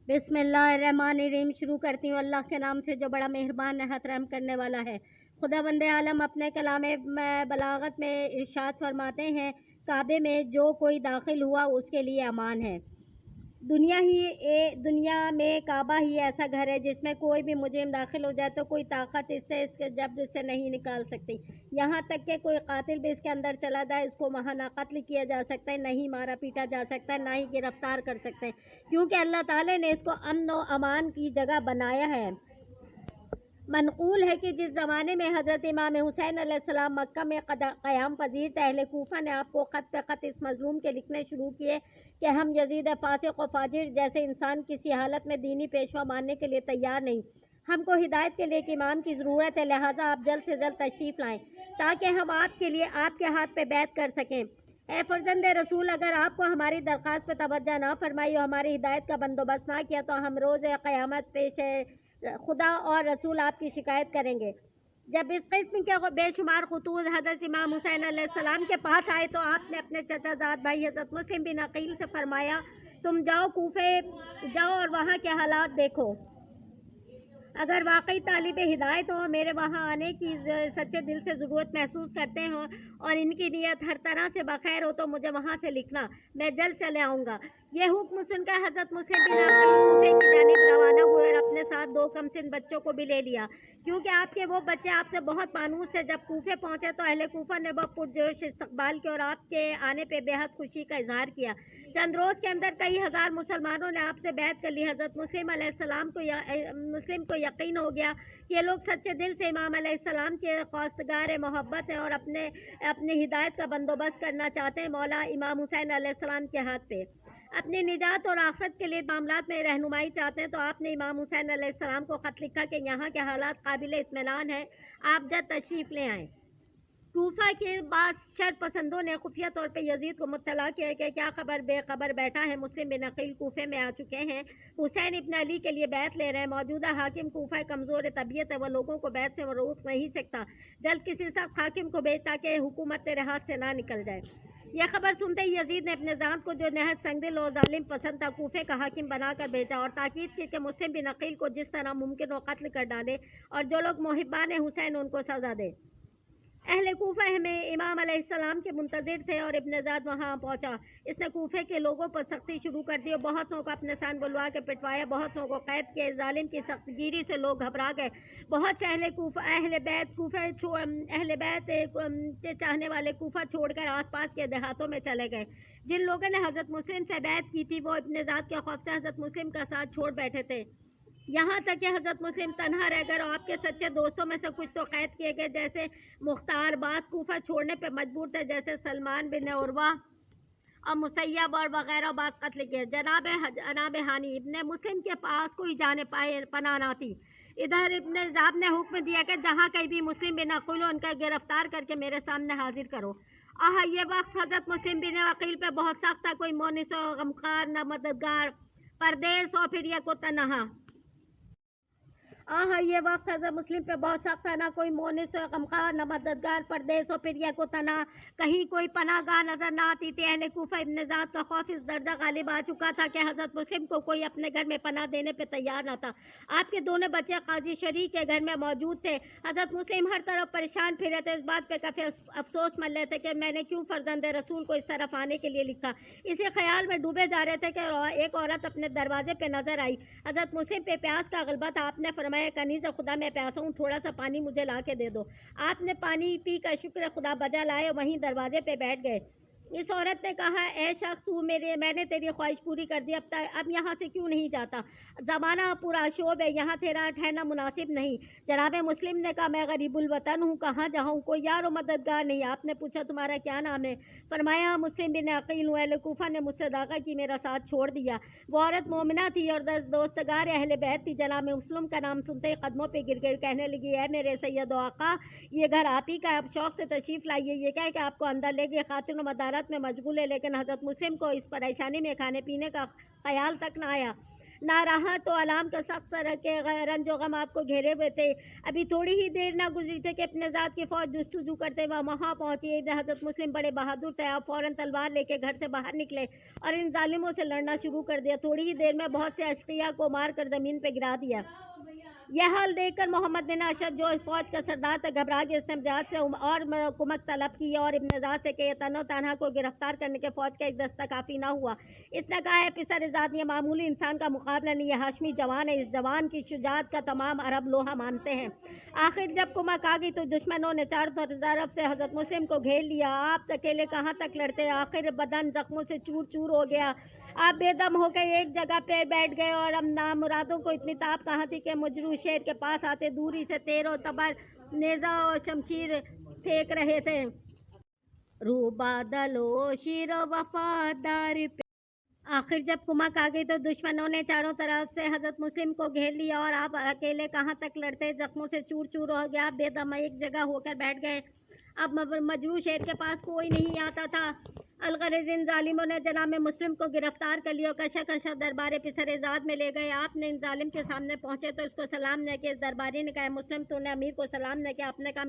بسم اللہ الرحمن الرحیم شروع کرتی ہوں اللہ کے نام سے جو بڑا مہربان نہایت رحم کرنے والا ہے۔ خدا بند عالم اپنے کلام بلاغت میں ارشاد فرماتے ہیں، کعبے میں جو کوئی داخل ہوا اس کے لیے امان ہے۔ دنیا میں کعبہ ہی ایسا گھر ہے جس میں کوئی بھی مجرم داخل ہو جائے تو کوئی طاقت اس کے جبر سے نہیں نکال سکتی۔ یہاں تک کہ کوئی قاتل بھی اس کے اندر چلا جائے اس کو وہاں نہ قتل کیا جا سکتا ہے، نہ ہی مارا پیٹا جا سکتا ہے، نہ ہی گرفتار کر سکتے ہیں، کیونکہ اللہ تعالی نے اس کو امن و امان کی جگہ بنایا ہے۔ منقول ہے کہ جس زمانے میں حضرت امام حسین علیہ السلام مکہ میں قیام پذیر تھے، اہل کوفہ نے آپ کو خط پہ خط اس مظلوم کے لکھنے شروع کیے کہ ہم یزید فاسق و فاجر جیسے انسان کسی حالت میں دینی پیشوا ماننے کے لیے تیار نہیں۔ ہم کو ہدایت کے لیے ایک امام کی ضرورت ہے، لہٰذا آپ جلد سے جلد تشریف لائیں تاکہ ہم آپ کے لیے آپ کے ہاتھ پہ بیعت کر سکیں۔ اے فرزند رسول، اگر آپ کو ہماری درخواست پہ توجہ نہ فرمائی اور ہماری ہدایت کا بندوبست نہ کیا تو ہم روز قیامت پیش خدا اور رسول آپ کی شکایت کریں گے۔ جب اس قسم کے بے شمار خطوط حضرت امام حسین علیہ السلام کے پاس آئے تو آپ نے اپنے چچا زاد بھائی حضرت مسلم بن عقیل سے فرمایا، تم جاؤ کوفے جاؤ اور وہاں کے حالات دیکھو۔ اگر واقعی طالب ہدایت ہو، میرے وہاں آنے کی سچے دل سے ضرورت محسوس کرتے ہوں اور ان کی نیت ہر طرح سے بخیر ہو تو مجھے وہاں سے لکھنا، میں جلد چلے آؤں گا۔ یہ حکم سن کر حضرت مسلم بن عقیل کوفے کی جانب روانہ ہوئے اور اپنے ساتھ 2 کم سن بچوں کو بھی لے لیا، کیونکہ آپ کے وہ بچے آپ سے بہت مانوس تھے۔ جب کوفے پہنچے تو اہل کوفہ نے بہت پرجوش استقبال کیا اور آپ کے آنے پہ بے حد خوشی کا اظہار کیا۔ چند روز کے اندر کئی ہزار مسلمانوں نے آپ سے بیعت کر لی۔ حضرت مسلم علیہ السلام کو یقین ہو گیا کہ یہ لوگ سچے دل سے امام علیہ السلام کے خواستگار محبت ہیں اور اپنی ہدایت کا بندوبست کرنا چاہتے ہیں۔ مولا امام حسین علیہ السلام کے ہاتھ پہ اپنی نجات اور آخرت کے لیے معاملات میں رہنمائی چاہتے ہیں تو آپ نے امام حسین علیہ السلام کو خط لکھا کہ یہاں کے حالات قابل اطمینان ہیں، آپ جب تشریف لے آئیں۔ کوفہ کے بعض شر پسندوں نے خفیہ طور پہ یزید کو مطلع کیا کہ کیا خبر بے خبر بیٹھا ہے، مسلم بن عقیل کوفے میں آ چکے ہیں، حسین ابن علی کے لیے بیعت لے رہے ہیں۔ موجودہ حاکم کوفہ کمزور طبیعت ہے، وہ لوگوں کو بیعت سے روک نہیں سکتا، جلد کسی سخت حاکم کو بھیج تاکہ حکومت تیرے ہاتھ سے نہ نکل جائے۔ یہ خبر سنتے ہی یزید نے اپنے ذات کو جو نہایت سنگدل اور ظالم پسند تھا کوفے کا حاکم بنا کر بھیجا اور تاکید کی کہ مسلم بن عقیل کو جس طرح ممکن ہو قتل کر ڈالے اور جو لوگ محبان حسین ان کو سزا دے۔ اہل کوفہ میں امام علیہ السلام کے منتظر تھے اور ابن زاد وہاں پہنچا۔ اس نے کوفے کے لوگوں پر سختی شروع کر دی اور بہت سو کو اپنے سان بلوا کے پٹوایا، بہت سو کو قید کیا۔ ظالم کی سخت گیری سے لوگ گھبرا گئے۔ بہت سے اہل بیت کے چاہنے والے کوفہ چھوڑ کر آس پاس کے دیہاتوں میں چلے گئے۔ جن لوگوں نے حضرت مسلم سے بیعت کی تھی وہ ابن زاد کے خوف سے حضرت مسلم کا ساتھ چھوڑ بیٹھے تھے، یہاں تک کہ حضرت مسلم تنہا رہ گئے اور آپ کے سچے دوستوں میں سے کچھ تو قید کیے گئے جیسے مختار، بعض کوفہ چھوڑنے پہ مجبور تھے جیسے سلمان بن عروہ اور مسیب اور وغیرہ، بعض قتل کیے۔ جناب ہانی ابن مسلم کے پاس کوئی جانے پناہ نہ تھی۔ ادھر ابن زاد نے حکم دیا کہ جہاں کہیں بھی مسلم بن عقیل ان کا گرفتار کر کے میرے سامنے حاضر کرو۔ یہ وقت حضرت مسلم بن عقیل پہ بہت سخت تھا، کوئی مونس و غمخوار نہ مددگار، پردیس اور پھر یہ کو تنہا۔ یہ وقت حضرت مسلم پہ بہت سخت تھا، نہ کوئی مونس و غمخوار نہ مددگار، پردیس و پھر کو تنہا، کہیں کوئی پناہ گاہ نظر نہ آتی تھی۔ اہل کوفہ ابن زاد کا خوف اس درجہ غالب آ چکا تھا کہ حضرت مسلم کو کوئی اپنے گھر میں پناہ دینے پہ تیار نہ تھا۔ آپ کے دونوں بچے قاضی شریح کے گھر میں موجود تھے۔ حضرت مسلم ہر طرف پریشان پھر رہے تھے، اس بات پہ کافی افسوس من رہے تھے کہ میں نے کیوں فرزند رسول کو اس طرف آنے کے لیے لکھا۔ اسی خیال میں ڈوبے جا رہے تھے کہ ایک عورت اپنے دروازے پہ نظر آئی۔ حضرت مسلم پہ پیاس کا غلبہ تھا، آپ نے فرمایا کنیز خدا میں پیاسا ہوں، تھوڑا سا پانی مجھے لا کے دے دو۔ آپ نے پانی پی کر شکر خدا بجا لائے اور وہیں دروازے پہ بیٹھ گئے۔ اس عورت نے کہا، اے شخص میں نے تیری خواہش پوری کر دی، اب یہاں سے کیوں نہیں جاتا؟ زمانہ پورا شوب ہے، یہاں تیرا ٹھہرنا مناسب نہیں۔ جناب مسلم نے کہا، میں غریب الوطن ہوں، کہاں جاؤں، کوئی یار و مددگار نہیں۔ آپ نے پوچھا تمہارا کیا نام ہے؟ فرمایا مسلم بن عقیل ہوں، اہل کوفہ نے مجھ سے داغا کی میرا ساتھ چھوڑ دیا۔ وہ عورت مومنہ تھی اور دوستگار اہل بیت تھی۔ جناب مسلم کا نام سنتے ہی قدموں پہ گر گئی، کہنے لگی، اے میرے سید و آقا، یہ گھر آپ ہی کا ہے، اب شوق سے تشریف لائیے۔ یہ کہہ کہ آپ کو اندر لے گئے، خاطر و مدارات میں مشغول ہے، لیکن حضرت مسلم کو اس پریشانی میں کھانے پینے کا خیال تک نہ آیا۔ نہ رہا تو علام کا سخت طرح کے رنج و غم آپ کو گھیرے ہوئے تھے۔ ابھی تھوڑی ہی دیر نہ گزری تھے کہ اپنے ذات کی فوج جستجو کرتے وہاں پہنچی۔ حضرت مسلم بڑے بہادر تھے، آپ فوراً تلوار لے کے گھر سے باہر نکلے اور ان ظالموں سے لڑنا شروع کر دیا۔ تھوڑی ہی دیر میں بہت سے اشقیاء کو مار کر زمین پہ گرا دیا۔ یہ حال دیکھ کر محمد بن اشد جو فوج کا سردار تھا گھبرا گیا۔ اس نے امجاد سے اور کمک طلب کی اور ابن زاد سے کہ یہ تنہا کو گرفتار کرنے کے فوج کا ایک دستہ کافی نہ ہوا۔ اس نے کہا ہے پسر زاد، یہ معمولی انسان کا مقابلہ نہیں، یہ ہاشمی جوان ہے، اس جوان کی شجاعت کا تمام عرب لوہا مانتے ہیں۔ آخر جب کمک آ گئی تو دشمنوں نے چاروں طرف سے حضرت مسلم کو گھیر لیا۔ آپ اکیلے کہاں تک لڑتے، آخر بدن زخموں سے چور چور ہو گیا۔ آپ بے دم ہو کے ایک جگہ پہ بیٹھ گئے اور اب نامرادوں کو اتنی تاب کہاں تھی کہ مجروح شیر کے پاس آتے دوری سے تیر و تبر، نیزہ اور شمشیر پھینک رہے تھے۔ روح بادل و شیر و وفادار پہ آخر جب کمک آ گئی تو دشمنوں نے چاروں طرف سے حضرت مسلم کو گھیر لیا اور آپ اکیلے کہاں تک لڑتے، زخموں سے چور چور ہو گیا۔ آپ بے دم ایک جگہ ہو کر بیٹھ گئے۔ اب مجروح شیر کے پاس کوئی نہیں آتا تھا۔ الغرض ان ظالموں نے جناب مسلم کو گرفتار کر لیا اور کشا کشا دربار پسر زاد میں لے گئے۔ آپ نے ان ظالم کے سامنے پہنچے تو اس کو سلام نہ کیا۔ اس درباری نے کہا مسلم تو نے امیر کو سلام نہ کیا۔ آپ نے کہا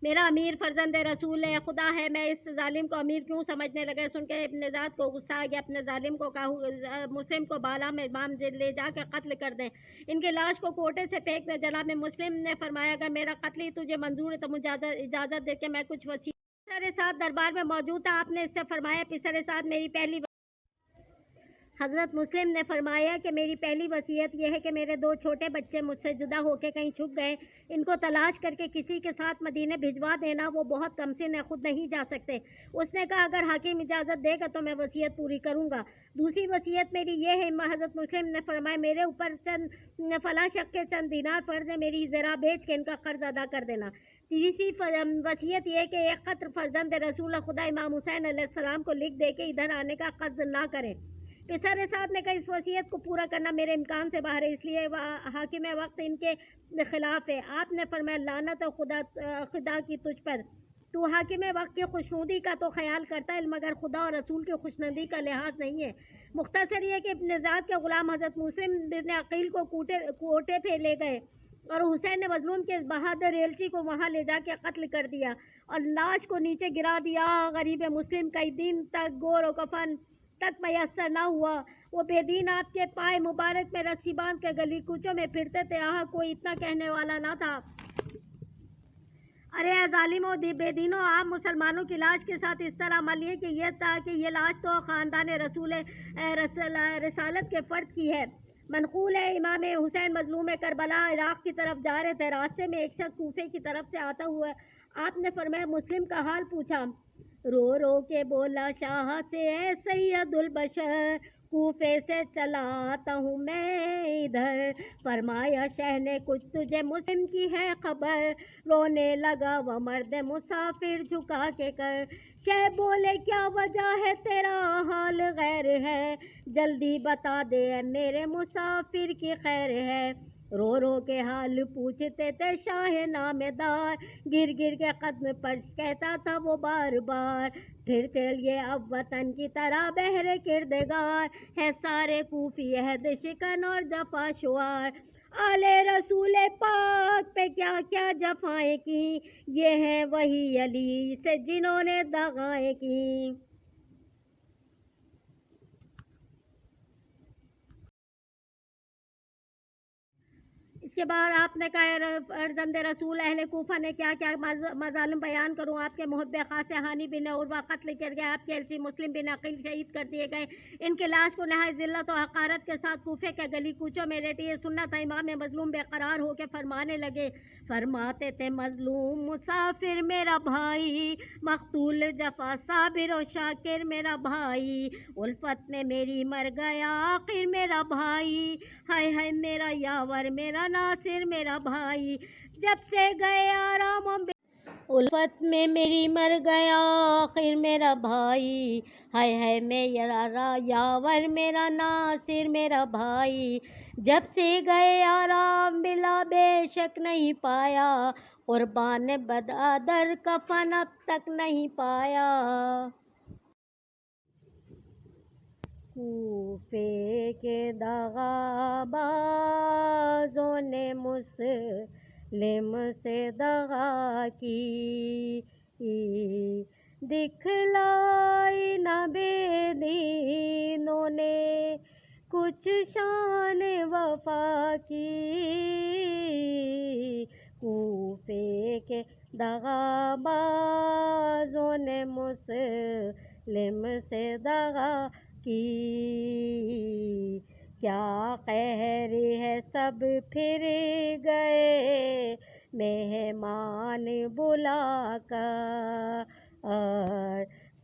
میرا امیر فرزند رسول خدا ہے، میں اس ظالم کو امیر کیوں سمجھنے لگا؟ سن کے ابن زاد کو غصہ آ گیا۔ اپنے ظالم کو کہا مسلم کو بالا میں بام لے جا کے قتل کر دیں، ان کی لاش کو کوٹے سے پھینک دیں۔ جناب مسلم نے فرمایا اگر میرا قتل ہی تجھے منظور ہے تو مجھے اجازت دے کہ میں کچھ وصیت۔ پسر سعد دربار میں موجود تھا۔ آپ نے اس سے فرمایا پسر سعد میری پہلی حضرت مسلم نے فرمایا کہ میری پہلی وصیت یہ ہے کہ میرے دو چھوٹے بچے مجھ سے جدا ہو کے کہیں چھپ گئے، ان کو تلاش کر کے کسی کے ساتھ مدینے بھجوا دینا، وہ بہت کمسن ہے، خود نہیں جا سکتے۔ اس نے کہا اگر حاکم اجازت دے گا تو میں وصیت پوری کروں گا۔ دوسری وصیت میری یہ ہے، حضرت مسلم نے فرمایا میرے اوپر فلاں شخص کے چند دینار فرض ہے، میری زرہ بیچ کے ان کا قرض ادا کر دینا۔ تیسری وصیت یہ کہ ایک خط فرزند رسول خدا امام حسین علیہ السلام کو لکھ دے کے ادھر آنے کا قصد نہ کریں۔ پسر سعد نے کہا اس وصیت کو پورا کرنا میرے امکان سے باہر ہے، اس لیے حاکم وقت ان کے خلاف ہے۔ آپ نے فرمایا لعنت خدا کی تجھ پر، تو حاکم وقت کی خوشنودی کا تو خیال کرتا ہے مگر خدا اور رسول کی خوشنودی کا لحاظ نہیں ہے۔ مختصر یہ کہ ابن زاد کے غلام حضرت مسلم بن عقیل کو کوٹے پہ لے گئے اور حسین نے مظلوم کے بہادر ایلچی کو وہاں لے جا کے قتل کر دیا اور لاش کو نیچے گرا دیا۔ غریب مسلم کئی دن تک گور و کفن تک میسر نہ ہوا۔ وہ بے دین آپ کے پائے مبارک میں رسی باندھ کے گلی کوچوں میں پھرتے تھے، کوئی اتنا کہنے والا نہ تھا۔ ارے ظالموں بے دینوں، آپ مسلمانوں کی لاش کے ساتھ اس طرح ملیے کہ یہ تھا کہ یہ لاش تو خاندان رسالت کے فرد کی ہے۔ منقول ہے امام حسین مظلوم کربلا عراق کی طرف جا رہے تھے، راستے میں ایک شخص کوفے کی طرف سے آتا ہوا آپ نے فرمایا مسلم کا حال پوچھا، رو رو کے بولا شاہ سے اے سید البشر، کوفے سے چلا آتا ہوں میں ادھر، فرمایا شہ نے کچھ تجھے مسلم کی ہے خبر، رونے لگا وہ مرد مسافر جھکا کے کر، شہ بولے کیا وجہ ہے تیرا حال غیر ہے، جلدی بتا دے اے میرے مسافر کی خیر ہے، رو رو کے حال پوچھتے تھے شاہ نامدار، گر گر کے قدم پر کہتا تھا وہ بار بار، پھر کے لیے اب وطن کی طرح بہر کردگار، ہے سارے کوفی عہد شکن اور جفا شوار، آل رسول پاک پہ کیا کیا جفائیں کی، یہ ہیں وہی علی سے جنہوں نے دغائیں کی۔ اس کے بعد آپ نے کہا فرزند رسول اہل کوفہ نے کیا کیا مظالم بیان کروں، آپ کے محب خاص ہانی بن عروہ قتل کر گئے، آپ کے ایلچی مسلم بن عقیل شہید کر دیے گئے، ان کی لاش کو نہایت ذلت و حقارت کے ساتھ کوفے کے گلی کوچوں میں لیٹی۔ یہ سننا تھا امام مظلوم بے قرار ہو کے فرمانے لگے، فرماتے تھے مظلوم مسافر میرا بھائی، مقتول جفا صابر و شاکر میرا بھائی، الفت میں میری مر گیا آخر میرا بھائی، ہائے ہائے میرا یاور میرا ناصر میرا بھائی، جب سے گئے آرام الفت میں میری مر گیا آخر میرا بھائی، ہائے ہائے میرا یاور میرا ناصر میرا بھائی، جب سے گئے آرام بلا بے شک نہیں پایا، قربان بدادر کفن اب تک نہیں پایا۔ کوفے کے دغابازوں نے مسلم سے دغا کی، دکھلائی نہ بے دینوں نے کچھ شان وفا کی، کوفے کے دغابازوں نے مسلم سے دغا کی، کیا قہر ہے سب پھر گئے مہمان بلا کر،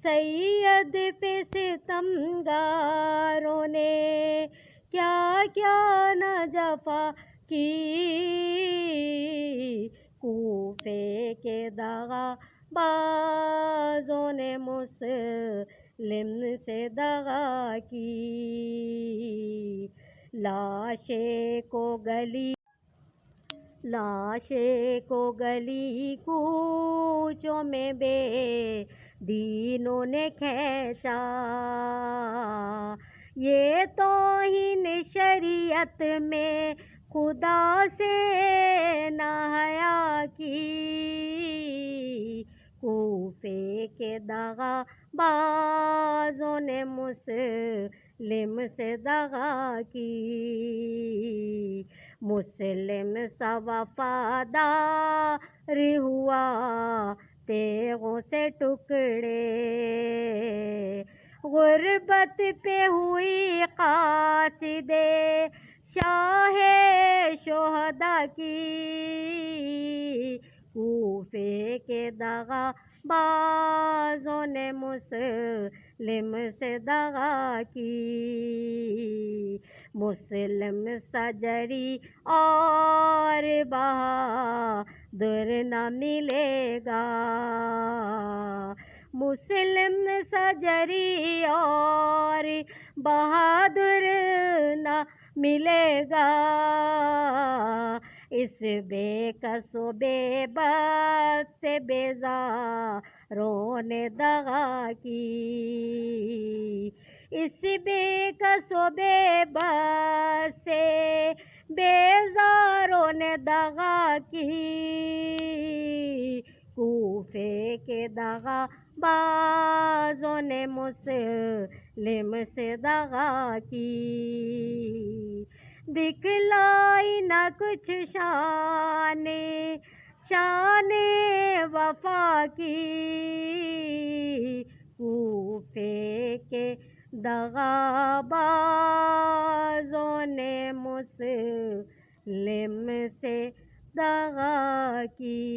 سید پہ ستمگاروں نے کیا کیا نہ جفا کی، کوفے کے دغابازوں نے مسلم سے دغا کی، لاشیں کو گلی کوچوں میں بے دینوں نے کھینچا، یہ توہین شریعت میں خدا سے نہ حیا کی، کوفے کے دغابازوں نے مسلم سے دغا کی، مسلم سا وفادار ہوا تیغوں سے ٹکڑے، غربت پہ ہوئی قاصد شاہ شہداء کی، کوفے کے دغابازوں نے مسلم سے دغا کی، مسلم سجری اور بہادر نہ ملے گا، مسلم سجری اور بہادر نہ ملے گا، اس بے کس و بے بس سے بیزاروں نے دغا کی، اس بے کس و بے بس سے بیزاروں نے دغا کی، کوفے کے دغابازوں نے مسلم سے دغا کی، دکھلائی نہ کچھ شان وفا کی، کوفے کے دغابازوں نے مسلم سے دغا کی۔